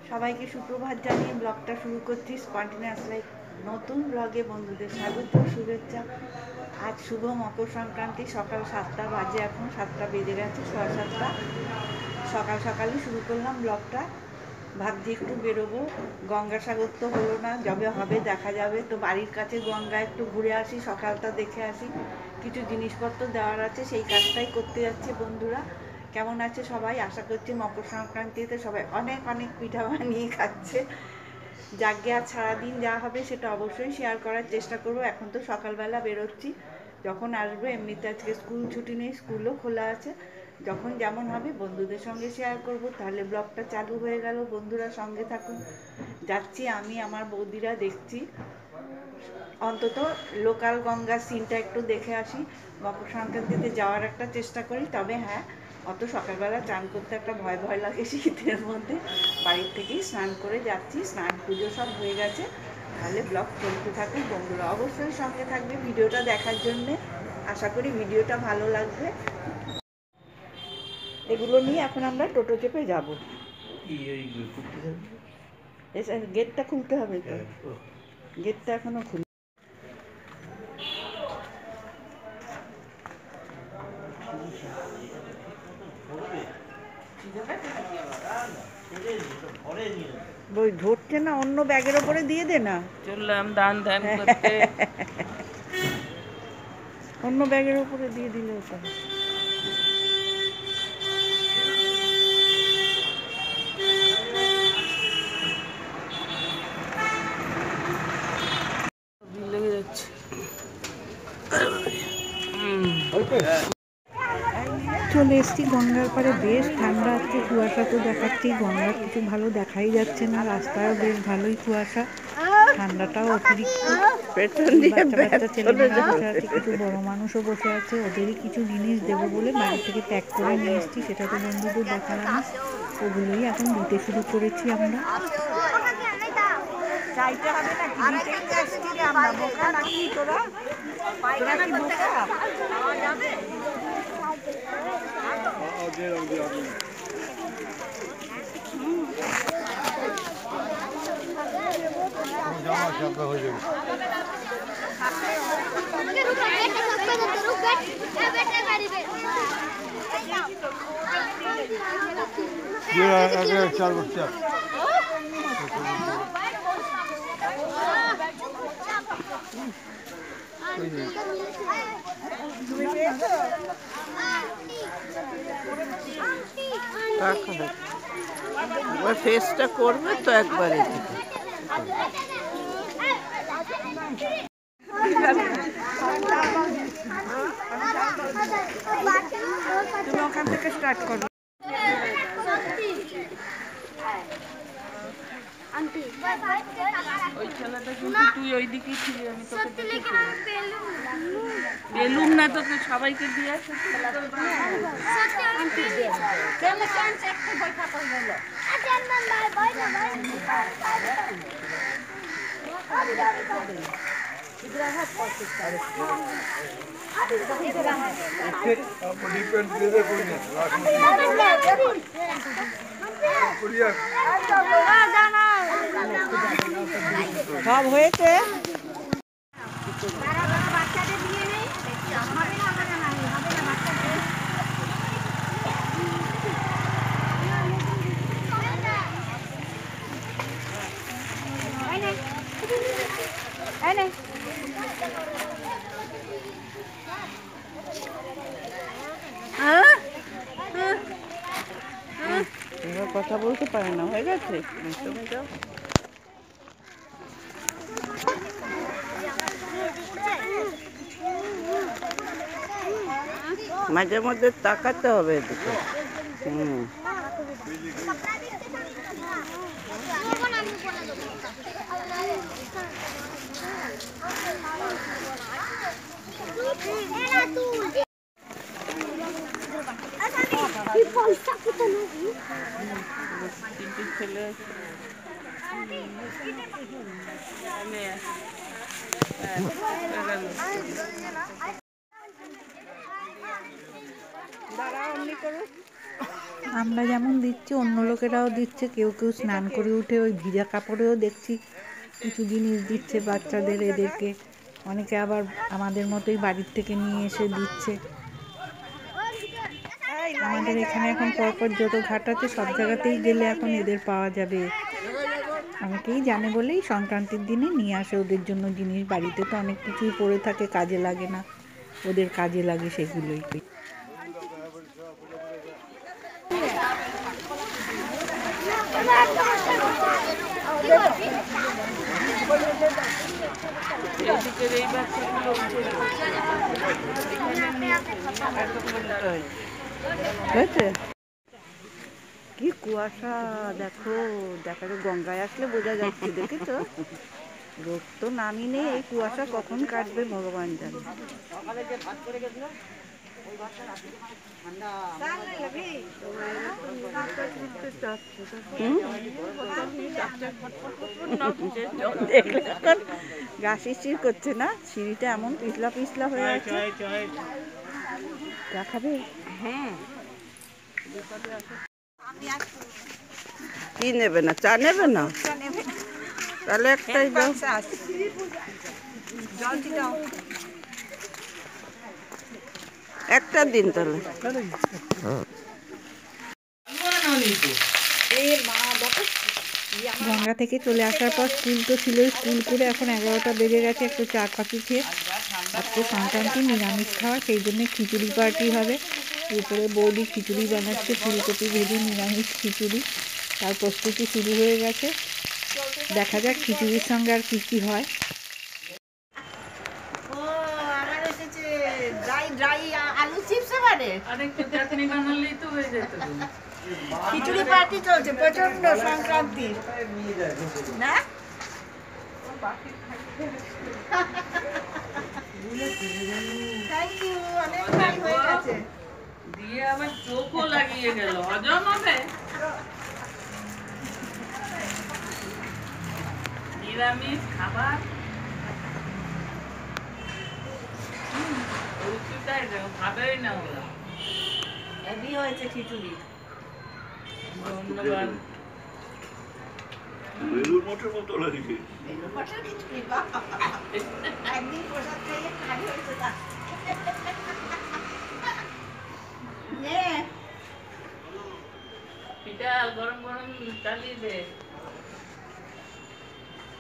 সবাইকে সুপ্রভাত জানিয়ে ব্লগটা শুরু করছি স্পন্টেনিয়াস লাইফ নতুন ব্লগে বন্ধুদের স্বাগত শুভেচ্ছা। আজ শুভ মকর সংক্রান্তি, সকাল 7টা বাজে, এখন 7টা বেজে গেছে, 7:30। সকাল সকালই শুরু করলাম ব্লগটা। ভাবছি একটু বেরোবো, গঙ্গাসাগর তো হলো না, যবে হবে দেখা যাবে। তো বাড়ির কাছে গঙ্গা একটু ঘুরে আসি, সকালটা দেখে আসি, কিছু জিনিসপত্র দেওয়ার আছে, সেই কাজটাই করতে যাচ্ছে। বন্ধুরা কেমন আছে সবাই? আশা করছি মকর সংক্রান্তিতে সবাই অনেক অনেক পিঠা বানিয়ে খাচ্ছে। যাকে আর সারাদিন যা হবে সেটা অবশ্যই শেয়ার করার চেষ্টা করবো। এখন তো সকালবেলা বেরোচ্ছি, যখন আসবো, এমনিতে আজকে স্কুল ছুটি নেই, স্কুলও খোলা আছে, যখন যেমন হবে বন্ধুদের সঙ্গে শেয়ার করব। তাহলে ব্লগটা চালু হয়ে গেল, বন্ধুরা সঙ্গে থাকুন। যাচ্ছি আমি, আমার বৌদিরা দেখছি অন্তত লোকাল গঙ্গার সিনটা একটু দেখে আসি। মকর সংক্রান্তিতে যাওয়ার একটা চেষ্টা করি, তবে হ্যাঁ, অত সকালবেলা চান করতে একটা ভয় ভয় লাগে শীতের মধ্যে। বাড়ির থেকেই স্নান করে যাচ্ছি, স্নান পুজো সব হয়ে গেছে। তাহলে ব্লগ চলতে থাকুন, বন্ধুরা অবশ্যই সঙ্গে থাকবে ভিডিওটা দেখার জন্যে। আশা করি ভিডিওটা ভালো লাগবে। এগুলো নিয়ে এখন আমরা টোটো চেপে যাবো। গেটটা খুলতে হবে তো, গেটটা এখনো খুলে বই ধরছে না, অন্য ব্যাগের ওপরে দিয়ে দে না। চললাম দান ধ্যান করতে। অন্য ব্যাগের ওপরে দিয়ে দিলে ওটা লেগে যাচ্ছে। চলে এসছি গঙ্গার পাড়ে, বেশ ঠান্ডা আছে, কুয়াশা তো দেখাচ্ছি, গঙ্গার কিছু ভালো দেখাই যাচ্ছে না, রাস্তায় বেশ ভালোই কুয়াশা, ঠান্ডাটাও অতিরিক্ত। বাচ্চা বাচ্চা ছেলেমেয়েরা বসে আছে, কিছু বড় মানুষও বসে আছে, ওদেরই কিছু জিনিস দেবো বলে বাড়ি থেকে প্যাক করে নিয়ে এসেছি, সেটা তো বন্ধুদের দেখালাম। ওগুলোই এখন দিতে শুরু করেছি আমরা। চাইতে হবে নাকি, দিতেই তো এসেছি রে আমরা, বোকা নাকি তোরা? তোরা কি বোকা? ফেসটা করবে তো একবারে। তুমি ওখান থেকে স্টার্ট করো। ওই খেলাটা কিন্তু তুই ওই দিকেই ছিলি, আমি তোকে বেলুন না, তোকে সবাইকে দিয়ে আসে। সব হয়েছে। কথা বলতে পারে না, হয়ে গেছে। তুমি যাও। মাঝে মধ্যে তাকাতে হবে এদিকে। হুম। তিনটি ছেলে আছে। আমরা যেমন দিচ্ছি অন্য লোকেরাও দিচ্ছে, কেউ কেউ স্নান করে উঠে ওই ভিজা কাপড়েও দেখছি কিছু জিনিস দিচ্ছে বাচ্চাদের, এদেরকে অনেকে আবার আমাদের মতোই বাড়ির থেকে নিয়ে এসে দিচ্ছে। আমাদের এখানে এখন পরপর যত ঘাট আছে সব জায়গাতেই গেলে এখন এদের পাওয়া যাবে। অনেকেই জানে বলেই সংক্রান্তির দিনে নিয়ে আসে ওদের জন্য জিনিস। বাড়িতে তো অনেক কিছুই পড়ে থাকে, কাজে লাগে না, ওদের কাজে লাগে সেগুলোই। এদিকের এই বাচ্চাগুলো হয়েছে কি কুয়াশা, দেখো দেখা যায় গঙ্গায় আসলে বোঝা যাচ্ছে, দেখেছো? রোদ তো নামি নেই, এই কুয়াশা কখন কাটবে ভগবান জানে। গা শিরশির করছে না, সিঁড়িটা এমন পিছলা পিছলা হয়ে আছে। দেখাবে? হ্যাঁ। কি নেবে না? চা নেবে না? তাহলে একটাই দাও। একটা দিন তাহলে। গঙ্গা থেকে চলে আসার পর স্কুল তো ছিল, স্কুল করে এখন 11টা বেজে গেছে, একটু চা কফি খেয়ে আজকে সংক্রান্তি নিরামিষ খাওয়া, সেই জন্য খিচুড়ি পার্টি হবে। উপরে বৌদি খিচুড়ি বানাচ্ছে, ফুলকপি ভেজে নিরামিষ খিচুড়ি, তার প্রস্তুতি শুরু হয়ে গেছে। দেখা যাক খিচুড়ির সঙ্গে আর কি কি হয়। খিচুড়ি পার্টি চলছে প্রচন্ড সংক্রান্তি না। থ্যাংক ইউ, অনেক ভাই হয়ে গেছে। দিয়ে আবার চোখও লাগিয়ে গেল, হজম হবে? নিরামিষ খাবার খাবেই না ওরা। হেভি হয়েছে খিচুড়ি। ধন্যবাদ। বেলুর মঠের মতো লাগছে। বেলুর মঠের খিচুড়ি, বাবা একদিন প্রসাদ খাইয়ে কাজ হয়েছে না। নে পিঠা গরম গরম চালিয়ে দে।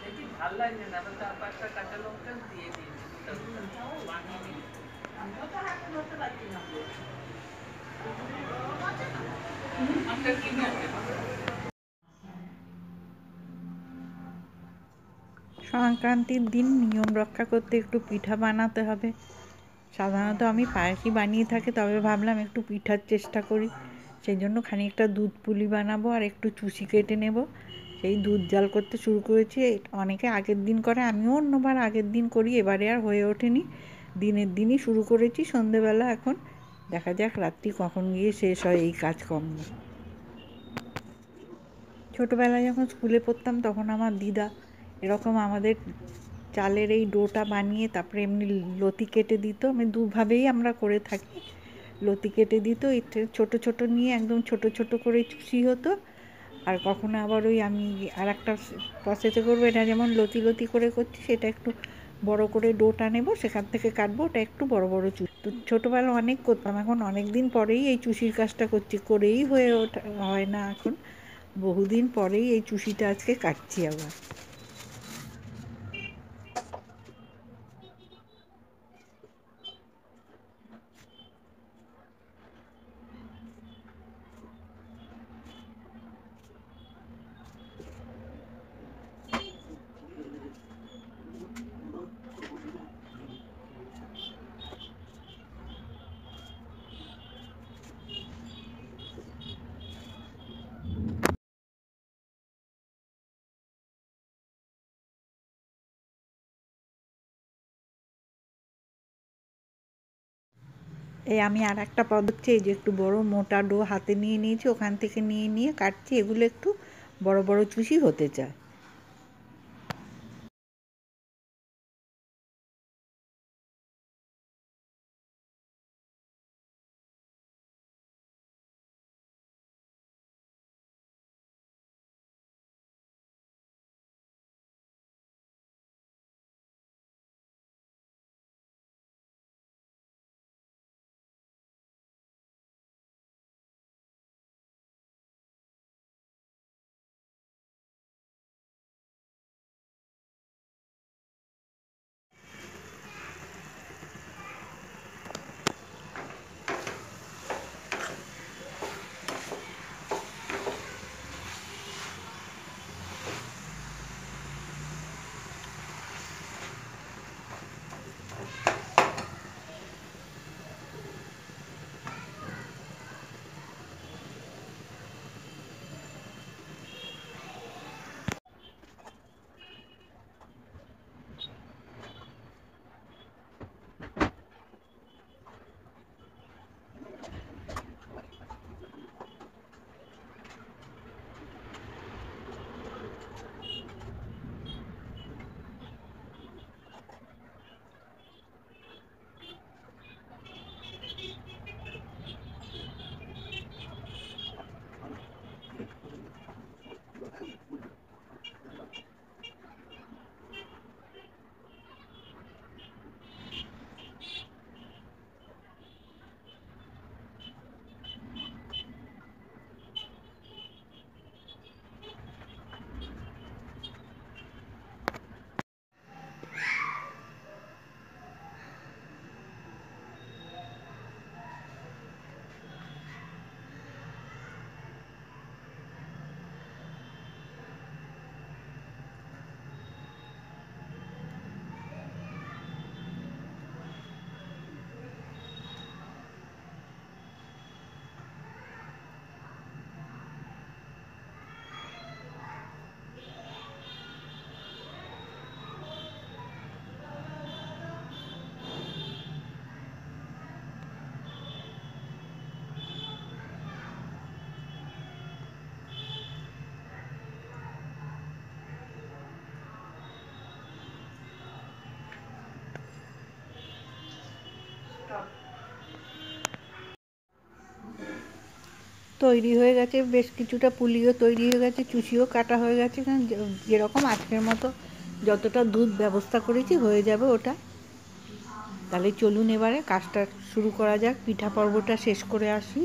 দেখি ভাল লাগছে না, আবার চার পাঁচটা কাঁচা লঙ্কা দিয়ে দিয়েছি। বানিয়ে দিই। আমরা কিনে আনতে পারবো। সংক্রান্তির দিন নিয়ম রক্ষা করতে একটু পিঠা বানাতে হবে। সাধারণত আমি পায়েসই বানিয়ে থাকি, তবে ভাবলাম একটু পিঠার চেষ্টা করি। সেই জন্য খানিকটা দুধ পুলি বানাবো আর একটু চুষি কেটে নেব। সেই দুধ জাল করতে শুরু করেছি। অনেকে আগের দিন করে, আমিও অন্যবার আগের দিন করি, এবারে আর হয়ে ওঠেনি। দিনের দিনই শুরু করেছি সন্ধেবেলা। এখন দেখা যাক রাত্রি কখন গিয়ে শেষ হয় এই কাজকর্ম। ছোটোবেলায় যখন স্কুলে পড়তাম তখন আমার দিদা এরকম আমাদের চালের এই ডোটা বানিয়ে তারপরে এমনি লতি কেটে দিত। আমি দুভাবেই আমরা করে থাকি, লতি কেটে দিত, এতে ছোট ছোট নিয়ে একদম ছোট ছোট করে চুষি হতো। আর কখনো আবার ওই আমি আর একটা প্রসেসে করবো, এটা যেমন লতি লতি করে করছি সেটা একটু বড় করে ডোটা নেব, সেখান থেকে কাটবো, ওটা একটু বড় বড় চুষি। তো ছোটোবেলা অনেক করতাম, এখন অনেক দিন পরেই এই চুষির কাজটা করছি, করেই হয়ে ওঠা হয় না এখন। বহুদিন পরেই এই চুষিটা আজকে কাটছি আবার। এই আমি আর একটা পদ্ধতি, এই যে একটু বড় মোটা ডো হাতে নিয়ে নিয়েছি, ওখান থেকে নিয়ে নিয়ে কাটছি। এগুলো একটু বড় বড় চুষি হতে চায়। তৈরি হয়ে গেছে, বেশ কিছুটা পুলিও তৈরি হয়ে গেছে, চুষিও কাটা হয়ে গেছে। যেরকম আজকের মতো যতটা দুধ ব্যবস্থা করেছি হয়ে যাবে ওটা। তাহলে চলুন এবারে কাজটা শুরু করা যাক, পিঠা পর্বটা শেষ করে আসি।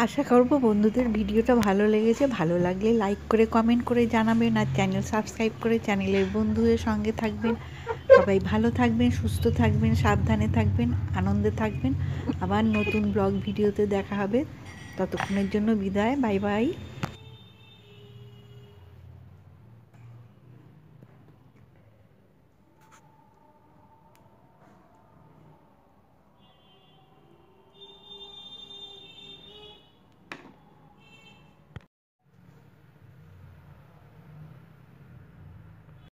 আশা করব বন্ধুদের ভিডিওটা ভালো লেগেছে। ভালো লাগলে লাইক করে কমেন্ট করে জানাবেন, আর চ্যানেল সাবস্ক্রাইব করে চ্যানেলের বন্ধুদের সঙ্গে থাকবেন। সবাই ভালো থাকবেন, সুস্থ থাকবেন, সাবধানে থাকবেন, আনন্দে থাকবেন। আবার নতুন ব্লগ ভিডিওতে দেখা হবে। ততক্ষণের জন্য বিদায়, বাই বাই।